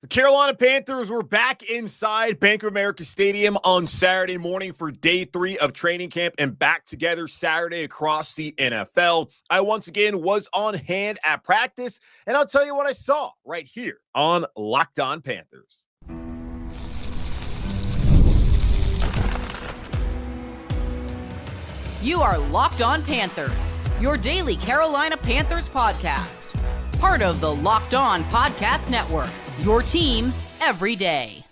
The Carolina Panthers were back inside Bank of America Stadium on Saturday morning for day 3 of training camp and back together Saturday across the NFL. I once again was on hand at practice, and I'll tell you what I saw right here on Locked On Panthers. You are Locked On Panthers, your daily Carolina Panthers podcast. Part of the Locked On Podcast Network, your team every day.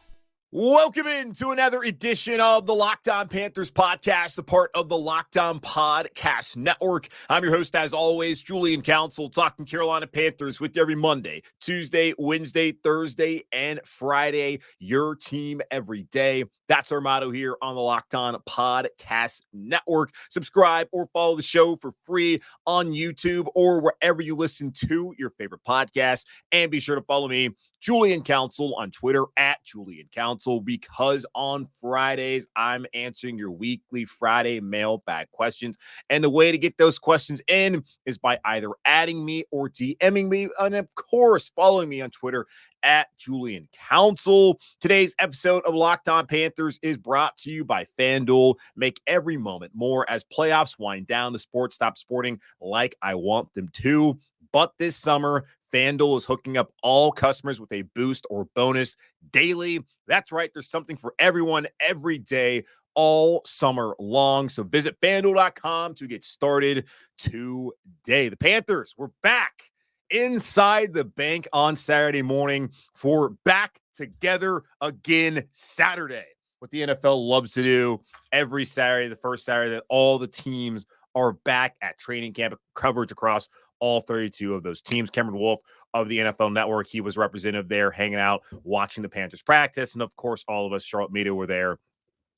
Welcome into another edition of the Locked On Panthers podcast, a part of the Locked On Podcast Network. I'm your host, as always, Julian Council, talking Carolina Panthers with you every Monday, Tuesday, Wednesday, Thursday, and Friday. Your team every day. That's our motto here on the Locked On Podcast Network. Subscribe or follow the show for free on YouTube or wherever you listen to your favorite podcast. And be sure to follow me, Julian Council, on Twitter at Julian Council, because on Fridays, I'm answering your weekly Friday mailbag questions. And the way to get those questions in is by either adding me or DMing me, and of course, following me on Twitter at Julian Council. Today's episode of Locked On Panthers is brought to you by FanDuel. Make every moment more as playoffs wind down. The sports stop sporting like I want them to. But this summer, FanDuel is hooking up all customers with a boost or bonus daily. That's right. There's something for everyone every day, all summer long. So visit FanDuel.com to get started today. The Panthers, we're back inside the bank on Saturday morning for back together again Saturday. What the NFL loves to do every Saturday, the first Saturday that all the teams are back at training camp, coverage across all 32 of those teams. Cameron Wolf of the NFL Network, he was representative there, hanging out, watching the Panthers practice. And of course, all of us, Charlotte media, were there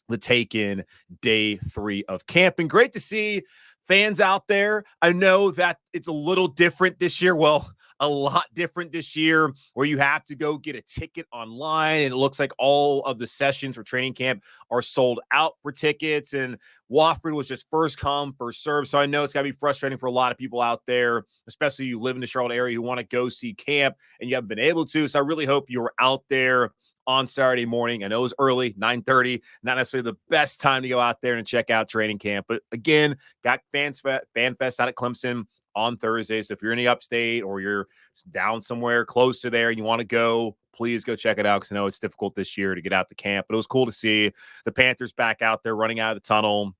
the take-in day 3 of camp. And great to see fans out there. I know that it's a little different this year. Well, a lot different this year, where you have to go get a ticket online, and it looks like all of the sessions for training camp are sold out for tickets, and Wofford was just first come, first serve. So I know it's got to be frustrating for a lot of people out there, especially you live in the Charlotte area who want to go see camp and you haven't been able to. So I really hope you were out there on Saturday morning. I know it was early, 9:30, not necessarily the best time to go out there and check out training camp. But again, got Fan Fest out at Clemson on Thursday. So if you're in the upstate or you're down somewhere close to there and you want to go, please go check it out, because I know it's difficult this year to get out to camp. But it was cool to see the Panthers back out there running out of the tunnel,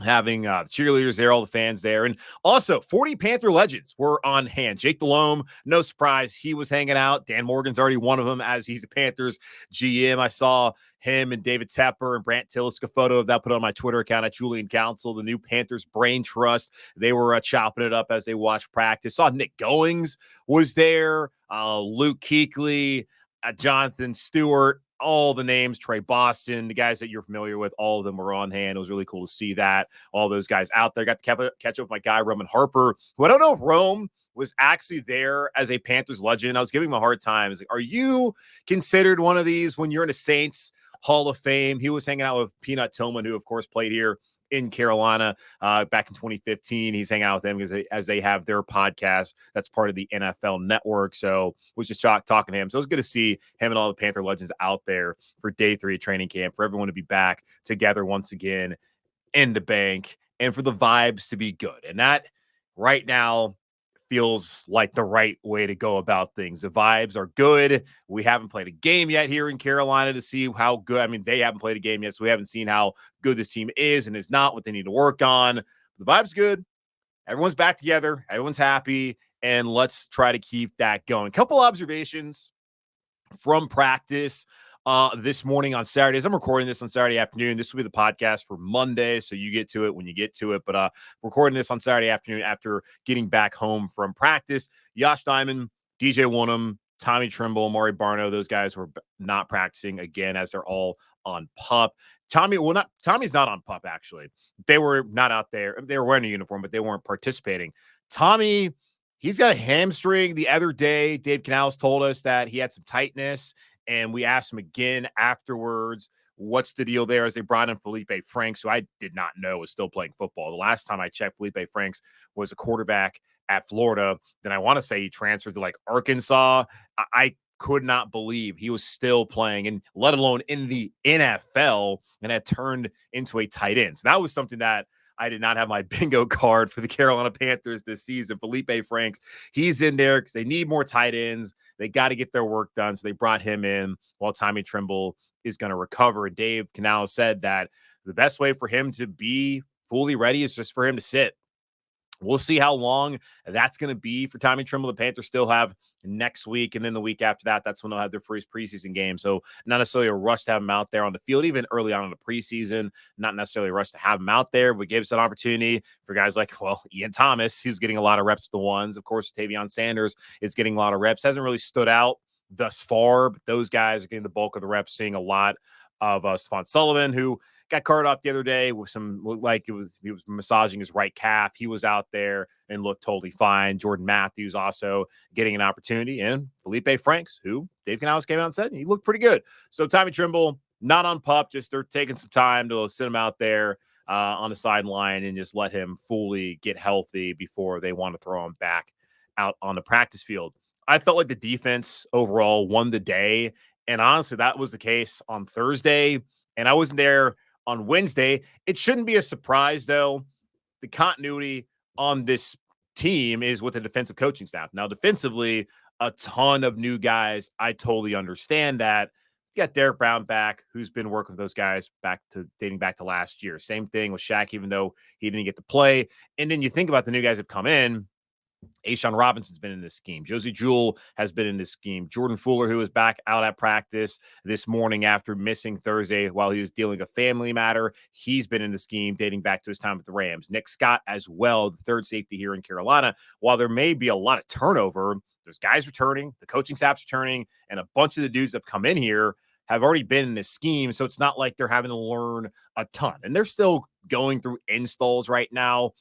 having the cheerleaders there, all the fans there. And also 40 Panther legends were on hand. Jake Delhomme, no surprise, he was hanging out. Dan Morgan's already one of them, as he's the Panthers GM. I saw him and David Tepper and Brant Tillisk, a photo of that put on my Twitter account at Julian Council, the new Panthers Brain Trust. They were chopping it up as they watched practice. Saw Nick Goings was there, Luke Kuechly, Jonathan Stewart, all the names, Trey Boston, the guys that you're familiar with, all of them were on hand. It was really cool to see that. All those guys out there. Got to catch up with my guy, Roman Harper, who I don't know if Rome was actually there as a Panthers legend. I was giving him a hard time. I was like, are you considered one of these when you're in a Saints Hall of Fame? He was hanging out with Peanut Tillman, who, of course, played here in Carolina back in 2015. He's hanging out with them because as they have their podcast that's part of the NFL Network. So was just talking to him. So it was good to see him and all the Panther legends out there for day 3 of training camp, for everyone to be back together once again in the bank, and for the vibes to be good. And that right now feels like the right way to go about things. The vibes are good. We haven't played a game yet here in Carolina to see how good. I mean, they haven't played a game yet, so we haven't seen how good this team is and is not, what they need to work on. The vibe's good. Everyone's back together. Everyone's happy, and let's try to keep that going. A couple observations from practice this morning on Saturdays. I'm recording this on Saturday afternoon. This will be the podcast for Monday, so you get to it when you get to it. But recording this on Saturday afternoon after getting back home from practice. Yosh Diamond, DJ Woonem, Tommy Trimble, Maury Barno, those guys were not practicing again, as they're all on PUP. Tommy's not on PUP, actually. They were not out there. They were wearing a uniform, but they weren't participating. Tommy, he's got a hamstring. The other day, Dave Canales told us that he had some tightness, and we asked him again afterwards, what's the deal there, as they brought in Felipe Franks, who I did not know was still playing football. The last time I checked, Felipe Franks was a quarterback at Florida. Then I want to say he transferred to like Arkansas. I could not believe he was still playing, and let alone in the NFL, and had turned into a tight end. So that was something that I did not have my bingo card for the Carolina Panthers this season. Felipe Franks, he's in there because they need more tight ends. They got to get their work done. So they brought him in while Tommy Tremble is going to recover. Dave Canal said that the best way for him to be fully ready is just for him to sit. We'll see how long that's going to be for Tommy Tremble. The Panthers still have next week, and then the week after that, that's when they'll have their first preseason game. So not necessarily a rush to have him out there on the field, even early on in the preseason. Not necessarily a rush to have him out there, but gives an opportunity for guys like, well, Ian Thomas, who's getting a lot of reps with the ones. Of course, Tavion Sanders is getting a lot of reps. Hasn't really stood out thus far, but those guys are getting the bulk of the reps, seeing a lot of Stephon Sullivan, who got carted off the other day with some, looked like he was massaging his right calf. He was out there and looked totally fine. Jordan Matthews also getting an opportunity, and Felipe Franks, who Dave Canales came out and said he looked pretty good. So Tommy Tremble, not on PUP, just they're taking some time to sit him out there on the sideline and just let him fully get healthy before they want to throw him back out on the practice field. I felt like the defense overall won the day, and honestly, that was the case on Thursday, and I wasn't there on Wednesday. It shouldn't be a surprise, though. The continuity on this team is with the defensive coaching staff. Now, defensively, a ton of new guys. I totally understand that. You got Derek Brown back, who's been working with those guys dating back to last year. Same thing with Shaq, even though he didn't get to play. And then you think about the new guys that have come in. A'Shawn Robinson's been in this scheme. Josie Jewell has been in this scheme. Jordan Fuller, who was back out at practice this morning after missing Thursday while he was dealing a family matter, he's been in the scheme dating back to his time with the Rams. Nick Scott as well, the third safety here in Carolina. While there may be a lot of turnover, there's guys returning, the coaching staff's returning, and a bunch of the dudes that have come in here have already been in this scheme, so it's not like they're having to learn a ton. And they're still going through installs right now.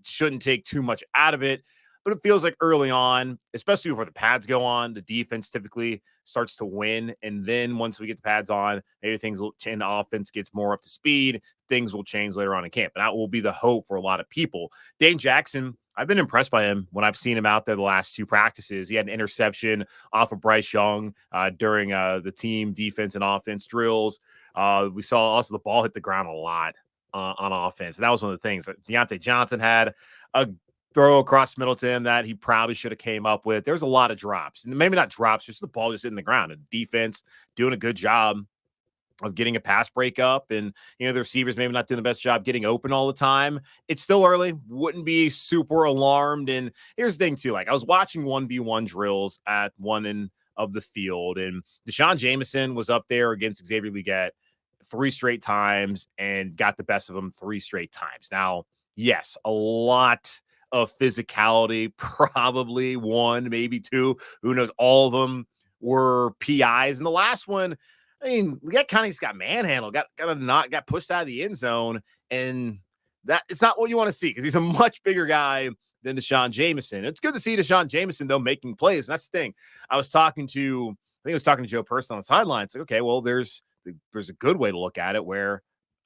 Shouldn't take too much out of it. But it feels like early on, especially before the pads go on, the defense typically starts to win. And then once we get the pads on, maybe things will change. The offense gets more up to speed. Things will change later on in camp. And that will be the hope for a lot of people. Dane Jackson, I've been impressed by him when I've seen him out there the last two practices. He had an interception off of Bryce Young during the team defense and offense drills. We saw also the ball hit the ground a lot on offense. And that was one of the things that Deontay Johnson had a throw across middle to him that he probably should have came up with. There's a lot of drops, and maybe not drops, just the ball just hitting the ground. And defense doing a good job of getting a pass break up, and the receivers maybe not doing the best job getting open all the time. It's still early. Wouldn't be super alarmed. And here's the thing too, like I was watching 1v1 drills at one end of the field, and Deshaun Jameson was up there against Xavier Legette 3 straight times and got the best of him 3 straight times. Now, yes, a lot of physicality, probably 1, maybe 2. Who knows? All of them were PIs. And the last one, I mean, Legette kind of just got manhandled, got pushed out of the end zone. And that it's not what you want to see because he's a much bigger guy than Deshaun Jameson. It's good to see Deshaun Jameson, though, making plays. And that's the thing. I was talking to Joe Person on the sideline. It's like, okay, well, there's a good way to look at it where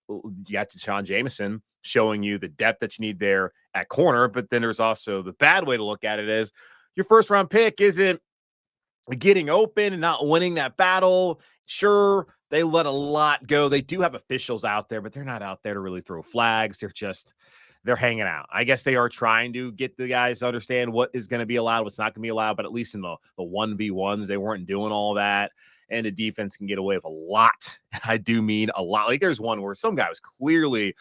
you got Deshaun Jameson showing you the depth that you need there at corner. But then there's also the bad way to look at it is your first round pick isn't getting open and not winning that battle. Sure, they let a lot go. They do have officials out there, but they're not out there to really throw flags. They're hanging out. I guess they are trying to get the guys to understand what is going to be allowed, what's not going to be allowed. But at least in the 1v1s, they weren't doing all that. And the defense can get away with a lot. I do mean a lot. Like there's one where some guy was clearly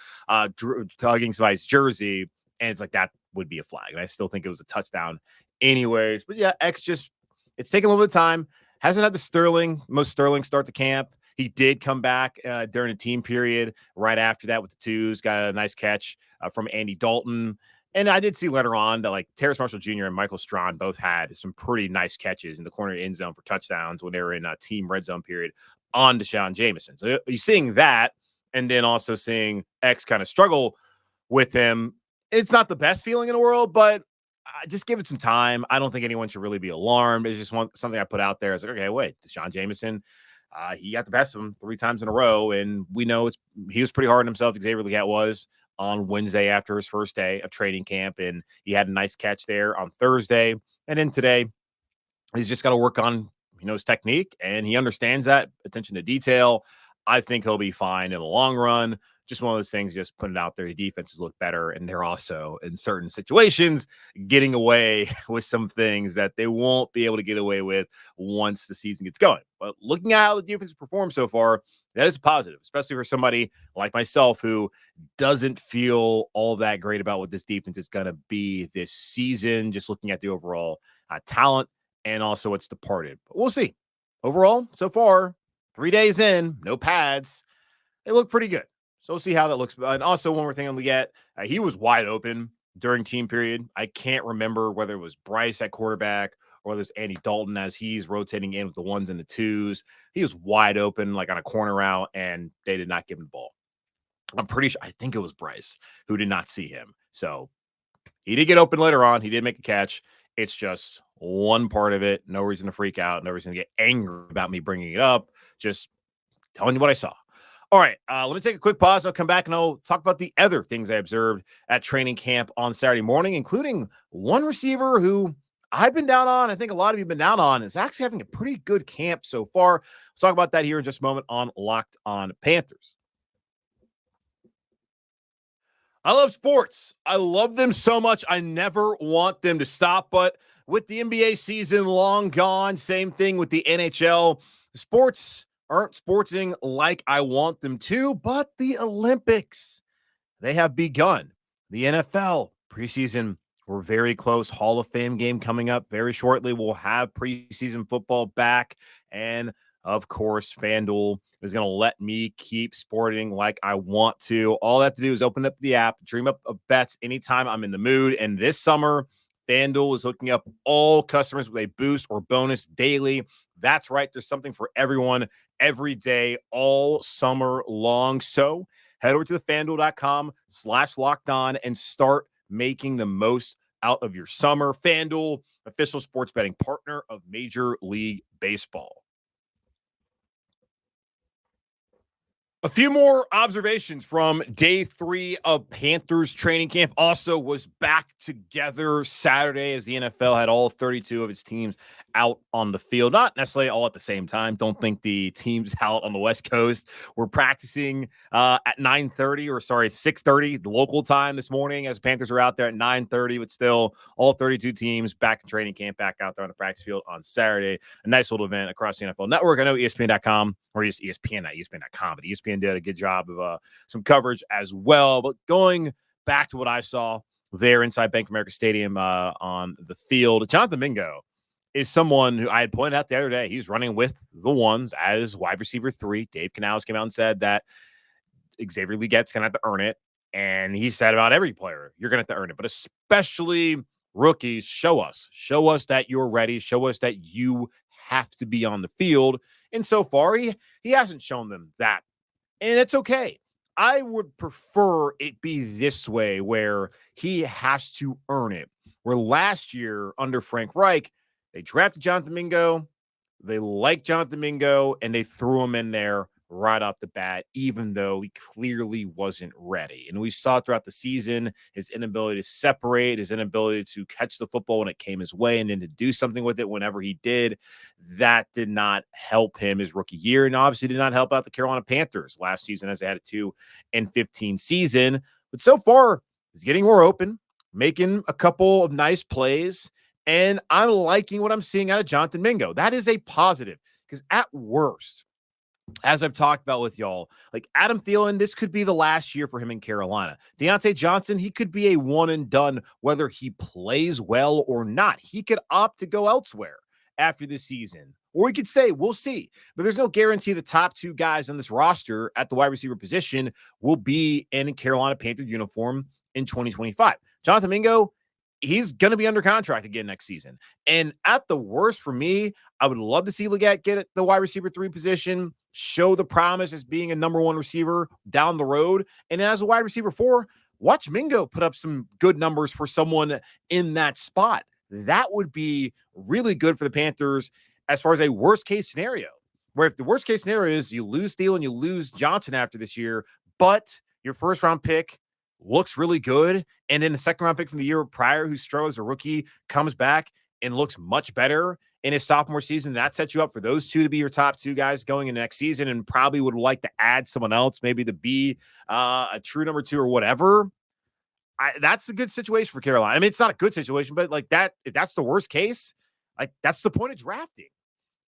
tugging somebody's jersey, and it's like that would be a flag. And I still think it was a touchdown anyways. But yeah, it's taking a little bit of time. Hasn't had the most sterling start to camp. He did come back during a team period right after that with the twos. Got a nice catch from Andy Dalton. And I did see later on that like Terrace Marshall Jr. and Michael Strawn both had some pretty nice catches in the corner end zone for touchdowns when they were in a team red zone period on Deshaun Jameson. So you're seeing that, and then also seeing X kind of struggle with him. It's not the best feeling in the world, but just give it some time. I don't think anyone should really be alarmed. It's just something I put out there. It's like, okay, wait, Deshaun Jameson, he got the best of him 3 times in a row, and we know he was pretty hard on himself. Xavier Legette was on Wednesday after his first day of training camp, and he had a nice catch there on Thursday. And then today, he's just got to work on He knows technique, and he understands that attention to detail. I think he'll be fine in the long run. Just one of those things, just putting it out there. The defenses look better, and they're also, in certain situations, getting away with some things that they won't be able to get away with once the season gets going. But looking at how the defense performed so far, that is positive, especially for somebody like myself who doesn't feel all that great about what this defense is going to be this season, just looking at the overall talent and also what's departed. But we'll see. Overall, so far, 3 days in, no pads, they look pretty good. So we'll see how that looks. And also, one more thing on Leggett, he was wide open during team period. I can't remember whether it was Bryce at quarterback or whether it's Andy Dalton as he's rotating in with the ones and the twos. He was wide open, like on a corner route, and they did not give him the ball. I'm pretty sure, I think it was Bryce who did not see him. So he did get open later on. He did make a catch. It's just one part of it. No reason to freak out. No reason to get angry about me bringing it up. Just telling you what I saw. All right, let me take a quick pause. I'll come back and I'll talk about the other things I observed at training camp on Saturday morning, including one receiver who I've been down on. I think a lot of you have been down on. Is actually having a pretty good camp so far. We'll talk about that here in just a moment on Locked On Panthers. I love sports. I love them so much. I never want them to stop. But with the NBA season long gone, same thing with the NHL. The sports aren't sporting like I want them to, but the Olympics, they have begun. The NFL preseason, we're very close. Hall of Fame game coming up very shortly. We'll have preseason football back. And of course, FanDuel is going to let me keep sporting like I want to. All I have to do is open up the app, dream up of bets anytime I'm in the mood. And this summer, FanDuel is hooking up all customers with a boost or bonus daily. That's right. There's something for everyone every day, all summer long. So head over to the FanDuel.com/lockedon and start making the most out of your summer. FanDuel, official sports betting partner of Major League Baseball. A few more observations from day 3 of Panthers training camp. Also was back together Saturday as the NFL had all 32 of its teams out on the field. Not necessarily all at the same time. Don't think the teams out on the West Coast were practicing at 6:30, the local time this morning as Panthers were out there at 9:30, but still all 32 teams back in training camp, back out there on the practice field on Saturday. A nice little event across the NFL Network. I know ESPN.com, or ESPN, not ESPN.com, but ESPN did a good job of some coverage as well. But going back to what I saw there inside Bank of America Stadium on the field, Jonathan Mingo is someone who I had pointed out the other day. He's running with the ones as wide receiver 3. Dave Canales came out and said that Xavier Leggett's going to have to earn it. And he said about every player, you're going to have to earn it. But especially rookies, show us that you're ready. Show us that you have to be on the field. And so far, he hasn't shown them that. And it's okay. I would prefer it be this way where he has to earn it. Where last year under Frank Reich, they drafted Jonathan Mingo, they liked Jonathan Mingo, and they threw him in there right off the bat, even though he clearly wasn't ready. And we saw throughout the season his inability to separate, his inability to catch the football when it came his way, and then to do something with it whenever he did. That did not help him his rookie year, and obviously did not help out the Carolina Panthers last season as they had a 2-15 season. But so far, he's getting more open, making a couple of nice plays, and I'm liking what I'm seeing out of Jonathan Mingo. That is a positive, because at worst, as I've talked about with y'all, like Adam Thielen, this could be the last year for him in Carolina. Deontay Johnson, he could be a one and done, whether he plays well or not. He could opt to go elsewhere after this season. Or we could say, we'll see. But there's no guarantee the top 2 guys on this roster at the wide receiver position will be in Carolina Panther uniform in 2025. Jonathan Mingo, he's going to be under contract again next season. And at the worst for me, I would love to see Leggett get the wide receiver 3 position, show the promise as being a number 1 receiver down the road. And then as a wide receiver 4, watch Mingo put up some good numbers for someone in that spot. That would be really good for the Panthers as far as a worst case scenario, where if the worst case scenario is you lose Thielen, you lose Johnson after this year, but your first round pick looks really good, and then the second round pick from the year prior who struggled as a rookie comes back and looks much better, in his sophomore season. That sets you up for those two to be your top two guys going into next season, and probably would like to add someone else, maybe to be a true number two or whatever. That's a good situation for Carolina. I mean, it's not a good situation, but like that, if that's the worst case, like that's the point of drafting,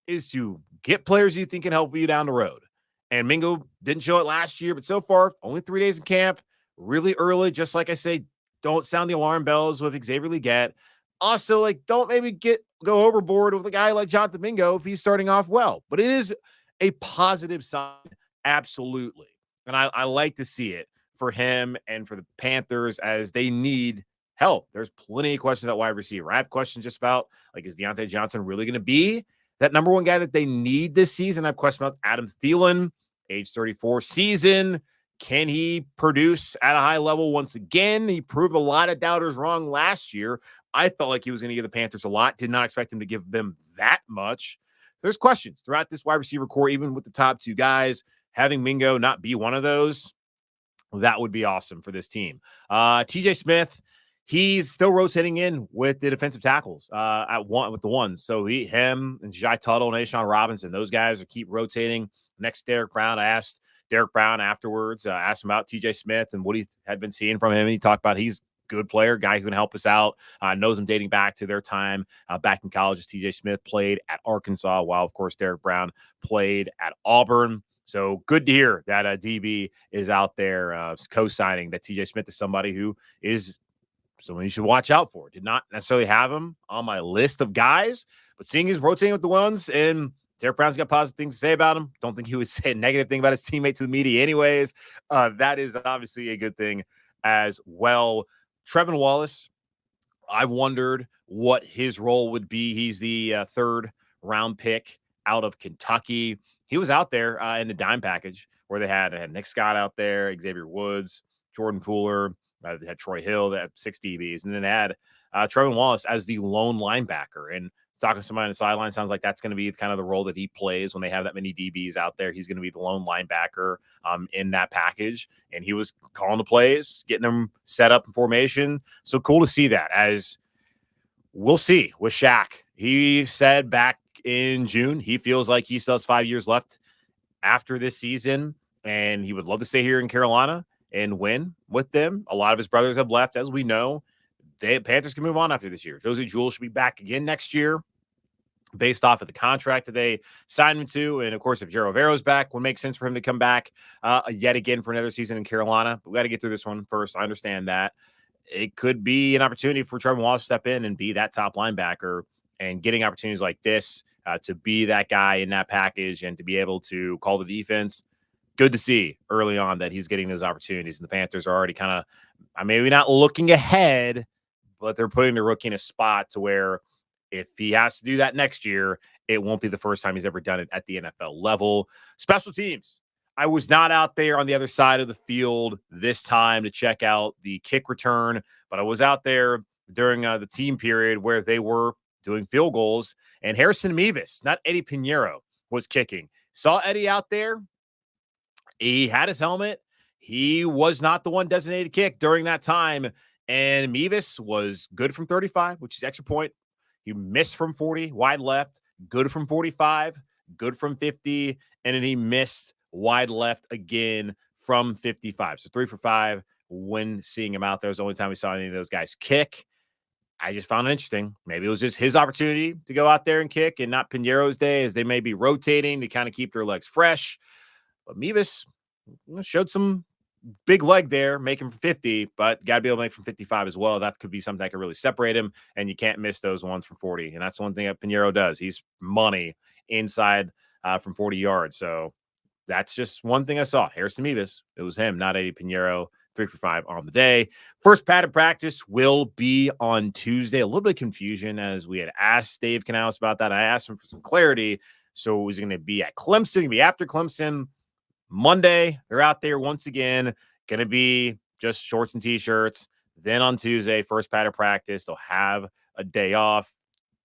is to get players you think can help you down the road. And Mingo didn't show it last year, but so far, only 3 days in camp, really early. Just like I say, don't sound the alarm bells with Xavier Leggett. Also, like, don't maybe go overboard with a guy like Jonathan Mingo if he's starting off well. But it is a positive sign, absolutely. And I like to see it for him and for the Panthers as they need help. There's plenty of questions at wide receiver. I have questions just about, like, is Deontay Johnson really going to be that number one guy that they need this season? I have questions about Adam Thielen, age 34 season. Can he produce at a high level once again? He proved a lot of doubters wrong last year. I felt like he was going to give the Panthers a lot. Did not expect him to give them that much. There's questions throughout this wide receiver core, even with the top two guys. Having Mingo not be one of those, that would be awesome for this team. TJ Smith, he's still rotating in with the defensive tackles with the ones. So him and Jai Tuttle and Ashawn Robinson, those guys are keep rotating. Next, Derek Brown. I asked Derek Brown afterwards, asked him about TJ Smith and what he had been seeing from him. And he talked about he's a good player, guy who can help us out, knows him dating back to their time back in college as TJ Smith played at Arkansas, while, of course, Derek Brown played at Auburn. So good to hear that DB is out there co-signing that TJ Smith is somebody who is someone you should watch out for. Did not necessarily have him on my list of guys, but seeing he's rotating with the ones, and Derek Brown's got positive things to say about him. Don't think he would say a negative thing about his teammate to the media anyways. That is obviously a good thing as well. Trevin Wallace, I've wondered what his role would be. He's the third round pick out of Kentucky. He was out there in the dime package where they had Nick Scott out there, Xavier Woods, Jordan Fuller, they had Troy Hill, they had 6 DBs, and then they had Trevin Wallace as the lone linebacker. And talking to somebody on the sideline, sounds like that's going to be kind of the role that he plays when they have that many DBs out there. He's going to be the lone linebacker in that package. And he was calling the plays, getting them set up in formation. So cool to see that. As we'll see with Shaq. He said back in June, he feels like he still has 5 years left after this season, and he would love to stay here in Carolina and win with them. A lot of his brothers have left, as we know. Panthers can move on after this year. Josie Jewell should be back again next year based off of the contract that they signed him to. And, of course, if Jero Vero's back, would make sense for him to come back yet again for another season in Carolina. But we got to get through this one first. I understand that. It could be an opportunity for Trevor Wallace to step in and be that top linebacker, and getting opportunities like this to be that guy in that package and to be able to call the defense. Good to see early on that he's getting those opportunities. And the Panthers are already kind of, maybe not looking ahead, but they're putting the rookie in a spot to where if he has to do that next year, it won't be the first time he's ever done it at the NFL level. Special teams. I was not out there on the other side of the field this time to check out the kick return, but I was out there during the team period where they were doing field goals, and Harrison Mevis, not Eddie Pinheiro, was kicking. Saw Eddie out there. He had his helmet. He was not the one designated to kick during that time, and Mevis was good from 35, which is extra point. He missed from 40, wide left, good from 45, good from 50, and then he missed wide left again from 55. So 3 for 5 when seeing him out there. It was the only time we saw any of those guys kick. I just found it interesting. Maybe it was just his opportunity to go out there and kick and not Pinheiro's day, as they may be rotating to kind of keep their legs fresh. But Mevis showed some big leg there, making from 50, but got to be able to make from 55 as well. That could be something that could really separate him, and you can't miss those ones from 40. And that's one thing that Pinheiro does. He's money inside from 40 yards. So that's just one thing I saw. Harrison Mevis, it was him, not Eddie Pinheiro. 3 for 5 on the day. First padded practice will be on Tuesday. A little bit of confusion as we had asked Dave Canales about that. I asked him for some clarity. So it was going to be at Clemson, going to be after Clemson. Monday, they're out there once again, going to be just shorts and T-shirts. Then on Tuesday, first padded practice, they'll have a day off.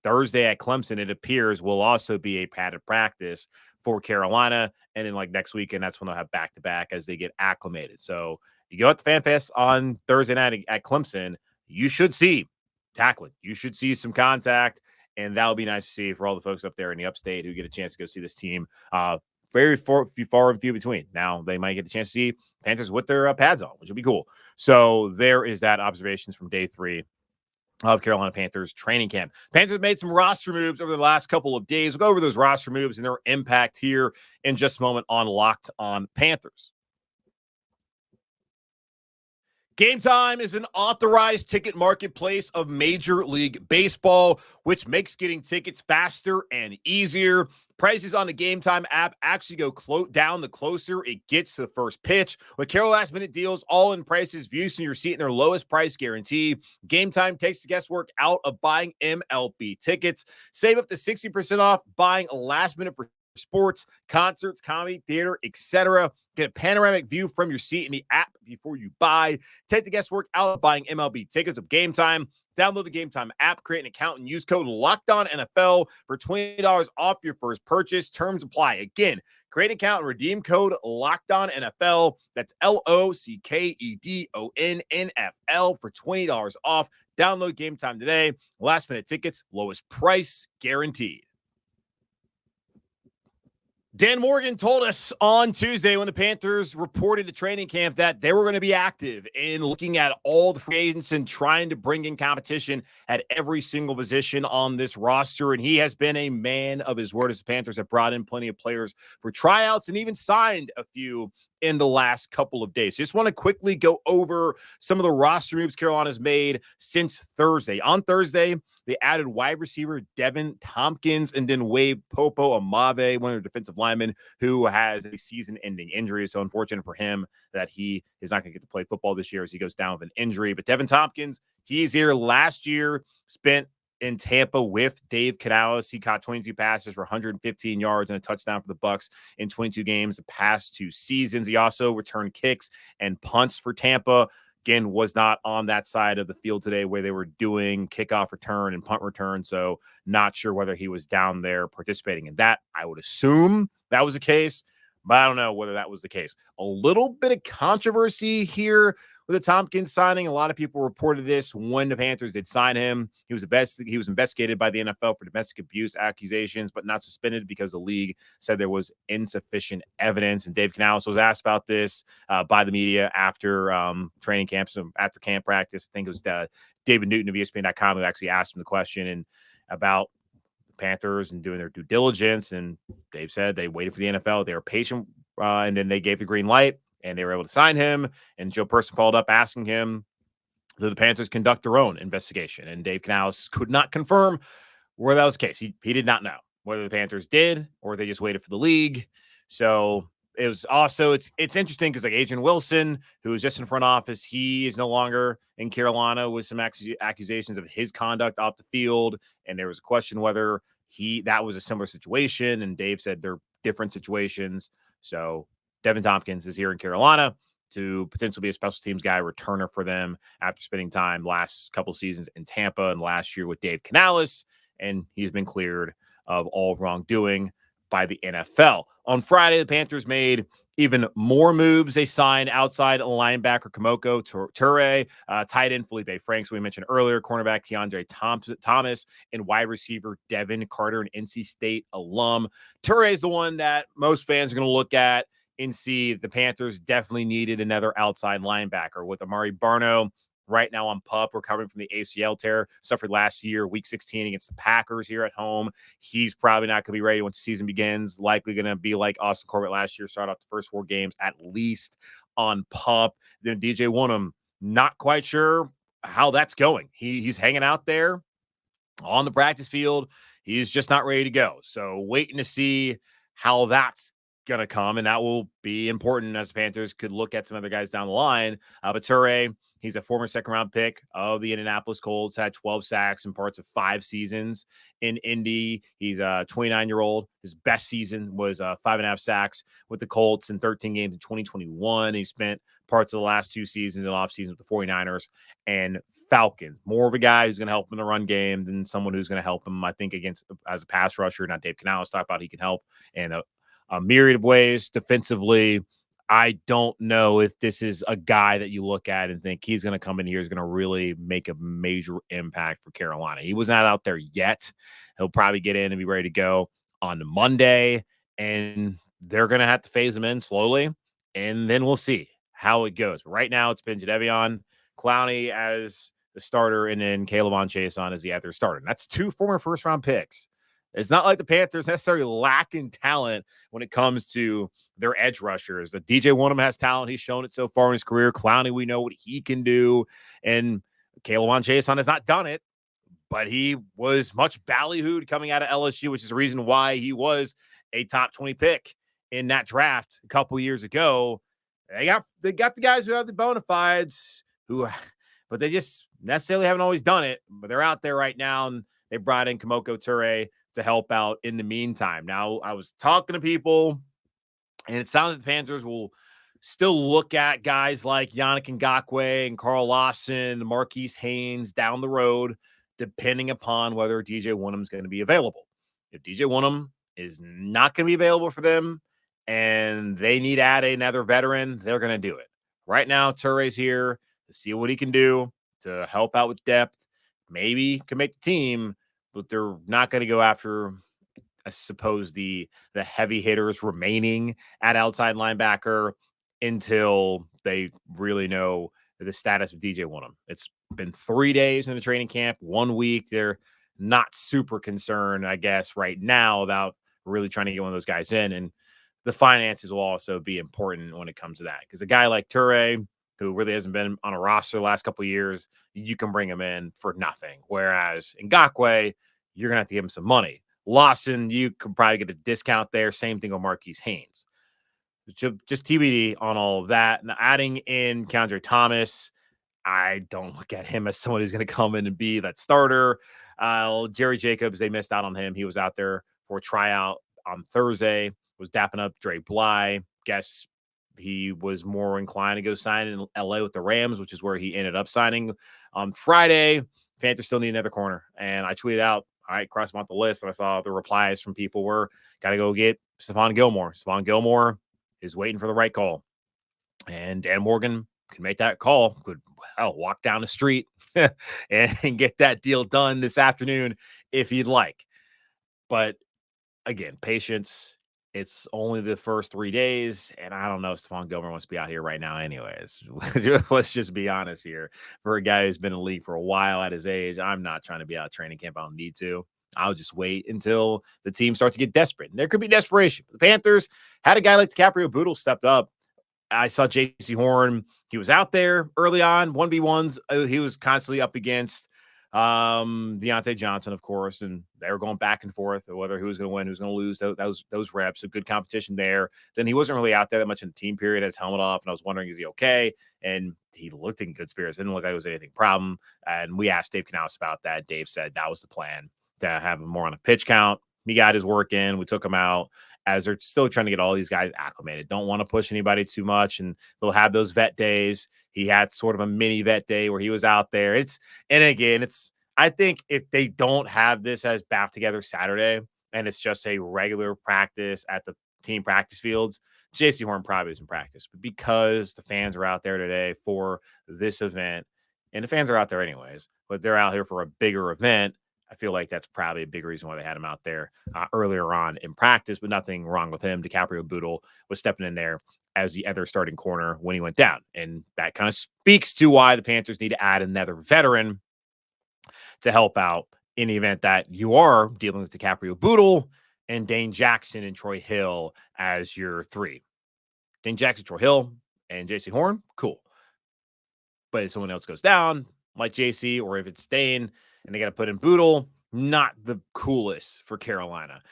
Thursday at Clemson, it appears, will also be a padded practice for Carolina. And then next weekend, that's when they'll have back-to-back as they get acclimated. So you go at the FanFest on Thursday night at Clemson, you should see tackling. You should see some contact. And that would be nice to see for all the folks up there in the upstate who get a chance to go see this team. Very far and few between. Now they might get the chance to see Panthers with their pads on, which would be cool. So there is that observations from day 3 of Carolina Panthers training camp. Panthers made some roster moves over the last couple of days. We'll go over those roster moves and their impact here in just a moment on Locked On Panthers. Gametime is an authorized ticket marketplace of Major League Baseball, which makes getting tickets faster and easier. Prices on the Gametime app actually go down the closer it gets to the first pitch. With Carol last-minute deals, all-in prices, views from your seat, and their lowest price guarantee, Gametime takes the guesswork out of buying MLB tickets. Save up to 60% off buying last-minute for sports, concerts, comedy, theater, etc. Get a panoramic view from your seat in the app before you buy. Take the guesswork out of buying MLB tickets with Gametime. Download the Gametime app, create an account, and use code LOCKEDONNFL for $20 off your first purchase. Terms apply. Again, create an account and redeem code LOCKEDONNFL. That's LOCKEDONNFL for $20 off. Download Gametime today. Last-minute tickets, lowest price guaranteed. Dan Morgan told us on Tuesday when the Panthers reported to training camp that they were going to be active in looking at all the free agents and trying to bring in competition at every single position on this roster. And he has been a man of his word as the Panthers have brought in plenty of players for tryouts and even signed a few in the last couple of days. Just want to quickly go over some of the roster moves Carolina's made since Thursday. On Thursday, they added wide receiver Devin Tompkins and then waived Popo Amave, one of their defensive linemen who has a season-ending injury. So unfortunate for him that he is not going to get to play football this year as he goes down with an injury. But Devin Tompkins, he's here last year, spent in Tampa with Dave Canales. He caught 22 passes for 115 yards and a touchdown for the Bucs in 22 games the past 2 seasons. He also returned kicks and punts for Tampa. Again, was not on that side of the field today where they were doing kickoff return and punt return. So not sure whether he was down there participating in that. I would assume that was the case, but I don't know whether that was the case. A little bit of controversy here with the Tompkins signing. A lot of people reported this when the Panthers did sign him. He was investigated by the NFL for domestic abuse accusations, but not suspended because the league said there was insufficient evidence. And Dave Canales was asked about this by the media after training camps, after camp practice. I think it was David Newton of ESPN.com who actually asked him the question and about the Panthers and doing their due diligence. And Dave said they waited for the NFL. They were patient, and then they gave the green light. And they were able to sign him. And Joe Person followed up asking him that the Panthers conduct their own investigation. And Dave Canales could not confirm whether that was the case. He did not know whether the Panthers did or they just waited for the league. So it was also, it's interesting because like Adrian Wilson, who was just in front office, he is no longer in Carolina with some accusations of his conduct off the field. And there was a question whether that was a similar situation. And Dave said they're different situations. So Devin Tompkins is here in Carolina to potentially be a special teams guy, returner for them after spending time last couple seasons in Tampa and last year with Dave Canales. And he's been cleared of all wrongdoing by the NFL. On Friday, the Panthers made even more moves. They signed outside linebacker Kamoko Toure, tight end Felipe Franks, we mentioned earlier, cornerback Keandre Thomas, and wide receiver Devin Carter, an NC State alum. Toure is the one that most fans are going to look at and see the Panthers definitely needed another outside linebacker with Amari Barno right now on PUP, recovering from the ACL tear, suffered last year, week 16 against the Packers here at home. He's probably not going to be ready once the season begins. Likely going to be like Austin Corbett last year, start off the first 4 games at least on PUP. Then DJ Wonnum, not quite sure how that's going. He's hanging out there on the practice field. He's just not ready to go. So waiting to see how that's going to come, and that will be important as the Panthers could look at some other guys down the line. But Toure, he's a former second-round pick of the Indianapolis Colts, had 12 sacks in parts of 5 seasons in Indy. He's a 29-year-old. His best season was 5.5 sacks with the Colts in 13 games in 2021. He spent parts of the last 2 seasons and off seasons with the 49ers and Falcons. More of a guy who's going to help him in the run game than someone who's going to help him, I think, as a pass rusher. Not Dave Canales talked about he can help in a myriad of ways defensively. I don't know if this is a guy that you look at and think he's going to come in here, is going to really make a major impact for Carolina. He was not out there yet. He'll probably get in and be ready to go on Monday, and they're going to have to phase him in slowly, and then we'll see how it goes. But right now, it's been Jadeveon Clowney as the starter, and then Caleb Chason as the other starter. And that's 2 former first-round picks. It's not like the Panthers necessarily lack in talent when it comes to their edge rushers. The DJ Wonnum has talent. He's shown it so far in his career. Clowney, we know what he can do. And Caleb Chason has not done it, but he was much ballyhooed coming out of LSU, which is the reason why he was a top 20 pick in that draft a couple years ago. They got the guys who have the bona fides, but they just necessarily haven't always done it. But they're out there right now, and they brought in Kemoko Turay to help out in the meantime. Now, I was talking to people, and it sounds like the Panthers will still look at guys like Yannick Ngakoue and Carl Lawson, Marquise Haynes down the road, depending upon whether DJ Wonnum is going to be available. If DJ Wonnum is not going to be available for them and they need to add another veteran, they're going to do it. Right now, Turay's here to see what he can do to help out with depth. Maybe can make the team, but they're not going to go after, I suppose, the heavy hitters remaining at outside linebacker until they really know the status of DJ Wonnum. It's been 3 days in the training camp, 1 week. They're not super concerned, I guess, right now about really trying to get one of those guys in. And the finances will also be important when it comes to that. Because a guy like Turay, who really hasn't been on a roster the last couple of years, you can bring him in for nothing. Whereas Ngakoue, you're going to have to give him some money. Lawson, you could probably get a discount there. Same thing with Marquise Haynes. Just TBD on all of that. And adding in Keandre Thomas, I don't look at him as someone who's going to come in and be that starter. Jerry Jacobs, they missed out on him. He was out there for a tryout on Thursday, was dapping up Dre Bly. Guess he was more inclined to go sign in LA with the Rams, which is where he ended up signing on Friday. Panthers still need another corner. And I tweeted out, all right, cross him off the list. And I saw the replies from people were, got to go get Stephon Gilmore. Stephon Gilmore is waiting for the right call. And Dan Morgan can make that call, could walk down the street and get that deal done this afternoon if he'd like. But again, patience. It's only the first 3 days, and I don't know if Stephon Gilmore wants to be out here right now anyways. Let's just be honest here. For a guy who's been in the league for a while at his age, I'm not trying to be out of training camp. I don't need to. I'll just wait until the team starts to get desperate. And there could be desperation. The Panthers had a guy like DiCaprio Bootle stepped up. I saw J.C. Horn. He was out there early on, 1v1s. He was constantly up against Deontay Johnson, of course, and they were going back and forth whether who was going to win, who's going to lose those reps. So good competition there. Then he wasn't really out there that much in the team period, his helmet off, and I was wondering, is he okay? And he looked in good spirits. Didn't look like it was anything problem. And we asked Dave Canales about that. Dave said that was the plan, to have him more on a pitch count. He got his work in. We took him out as they're still trying to get all these guys acclimated. Don't want to push anybody too much, and they'll have those vet days. He had sort of a mini vet day where he was out there. I think if they don't have this as back together Saturday and it's just a regular practice at the team practice fields, J.C. Horn probably isn't practice. But because the fans are out there today for this event, and the fans are out there anyways, but they're out here for a bigger event, I feel like that's probably a big reason why they had him out there earlier on in practice, but nothing wrong with him. DiCaprio Bootle was stepping in there as the other starting corner when he went down. And that kind of speaks to why the Panthers need to add another veteran to help out in the event that you are dealing with DiCaprio Bootle and Dane Jackson and Troy Hill as your three. Dane Jackson, Troy Hill, and J.C. Horn, cool. But if someone else goes down, like J.C., or if it's Dane, and they got to put in Bootle, not the coolest for Carolina.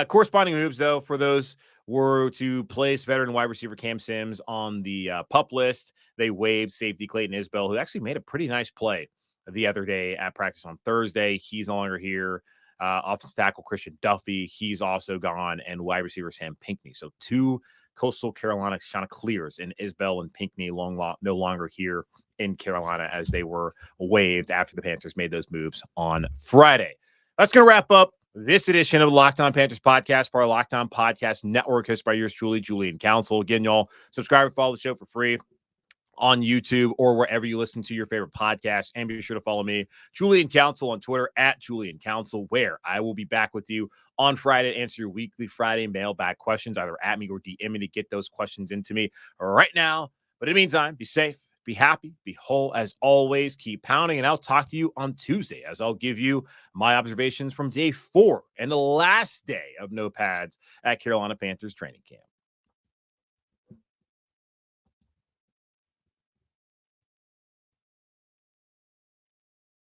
Corresponding moves, though, for those were to place veteran wide receiver Cam Sims on the PUP list. They waived safety Clayton Isbell, who actually made a pretty nice play the other day at practice on Thursday. He's no longer here. Offensive tackle Christian Duffy, he's also gone, and wide receiver Sam Pinckney. So two Coastal Carolina Chanticleers in Isbell and Pinckney no longer here in Carolina as they were waived after the Panthers made those moves on Friday. That's going to wrap up This edition of the Locked On Panthers podcast, part of Locked On Podcast Network, hosted by yours truly, Julian Council. Again, y'all, subscribe and follow the show for free on YouTube or wherever you listen to your favorite podcast. And be sure to follow me, Julian Council, on Twitter at Julian Council, where I will be back with you on Friday to answer your weekly Friday mailbag questions, either at me or DM me to get those questions into me right now. But in the meantime, be safe, be happy, be whole. As always, keep pounding, and I'll talk to you on Tuesday as I'll give you my observations from day 4 and the last day of no pads at Carolina Panthers training camp.